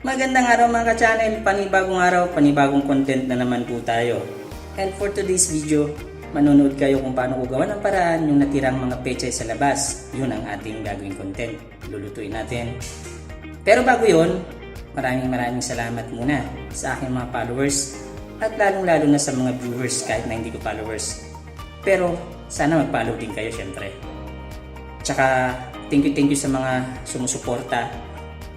Magandang araw mga ka-channel, panibagong araw, panibagong content na naman po tayo. And for today's video, manonood kayo kung paano ko gawa ng paraan yung natirang mga pechay sa labas. Yun ang ating gagawing content, lulutuin natin. Pero bago yun, maraming salamat muna sa aking mga followers at lalong-lalo na sa mga viewers kahit na hindi ko followers. Pero sana mag-follow din kayo syempre. Tsaka thank you sa mga sumusuporta.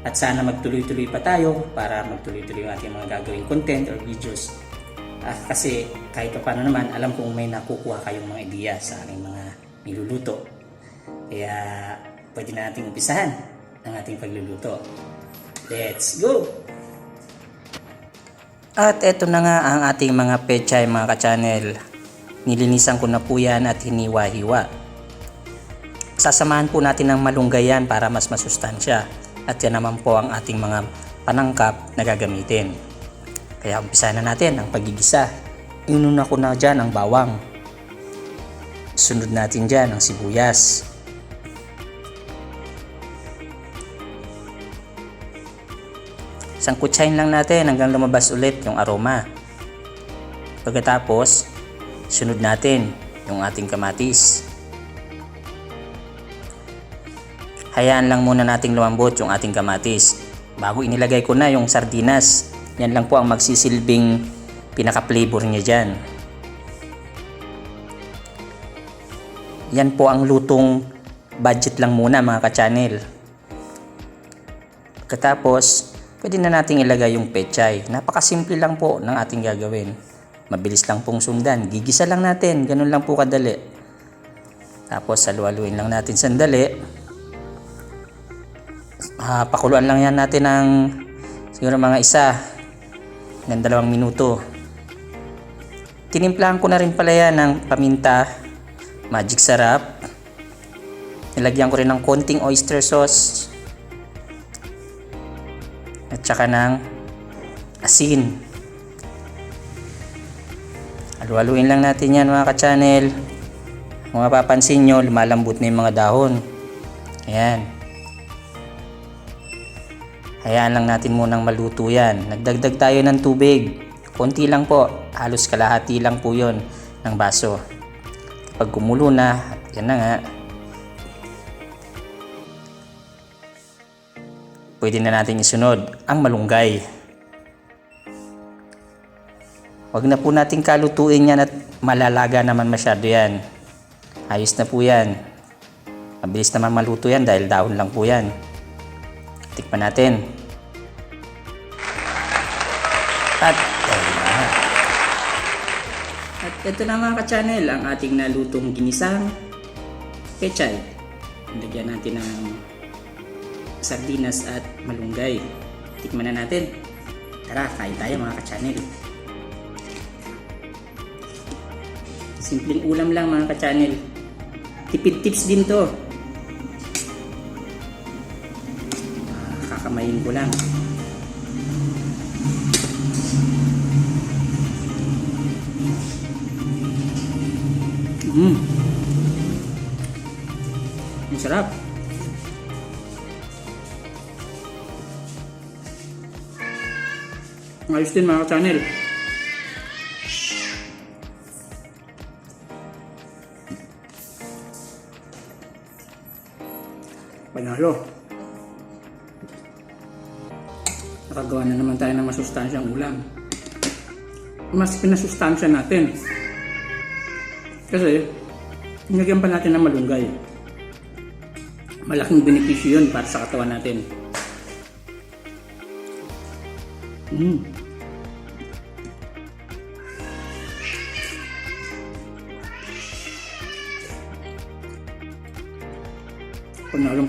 At sana magtuloy-tuloy pa tayo para magtuloy-tuloy yung ating mga gagawing content or videos. Kasi kahit pa paano naman, alam kong may nakukuha kayong mga ideya sa aking mga niluluto. Kaya pwede na natin umpisahan ang ating pagluluto. Let's go! At eto na nga ang ating mga pechay mga ka-channel. Nilinisan ko na po yan at hiniwa-hiwa. Sasamahan po natin ng malunggay yan para mas masustansya. At yan naman po ang ating mga panangkap na gagamitin. Kaya umpisa na natin ang paggigisa. Inuna ko na dyan ang bawang. Sunod natin dyan ang sibuyas. Sangkutsahin lang natin hanggang lumabas ulit yung aroma. Pagkatapos, sunod natin yung ating kamatis. Hayaan lang muna nating lumambot yung ating kamatis. Bago inilagay ko na yung sardinas. Yan lang po ang magsisilbing pinaka-flavor niya dyan. Yan po ang lutong budget lang muna mga ka-channel. Pagkatapos, pwede na nating ilagay yung pechay. Napakasimple lang po ng ating gagawin. Mabilis lang pong sundan. Gigisa lang natin. Ganun lang po kadali. Tapos halu-haluin lang natin sandali. Pakuluan lang yan natin ng siguro mga 1 ng 2 minuto. Tinimplahan ko na rin pala yan ng paminta, magic sarap. Nilagyan ko rin ng konting oyster sauce at saka ng asin. Halu-haluin lang natin yan mga ka-channel. Kung mapapansin nyo, lumalambot na yung mga dahon. Ayan. Hayaan lang natin munang maluto yan. Nagdagdag tayo ng tubig. Konti lang po. Halos kalahati lang po yon ng baso. Kapag kumulo na, yan na nga. Pwede na natin isunod ang malunggay. Huwag na po natin kalutuin yan at malalaga naman masyado yan. Ayos na po yan. Mabilis naman maluto yan dahil dahon lang po yan. Tikman natin. At ito na mga ka-channel ang ating nalutong ginisang pechay. Lagyan natin ng sardinas at malunggay. Tikman na natin. Tara, kain tayo mga ka-channel. Simpleng ulam lang mga ka-channel. Tipid tips din to. Kakamayin ko lang. Ang sarap. Ayos din mga ka-channel. Panalo. Nakagawa na naman tayo ng masustansyang ulam. Mas pinasustansya natin. Kasi, nilagyan pa natin ng malunggay. Malaking benepisyo yun para sa katawan natin.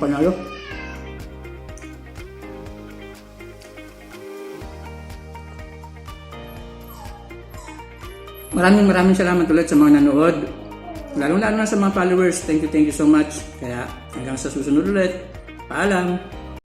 Panalo. Maraming salamat ulit sa mga nanood. Lalo na sa mga followers. Thank you so much. Kaya hanggang sa susunod ulit. Paalam!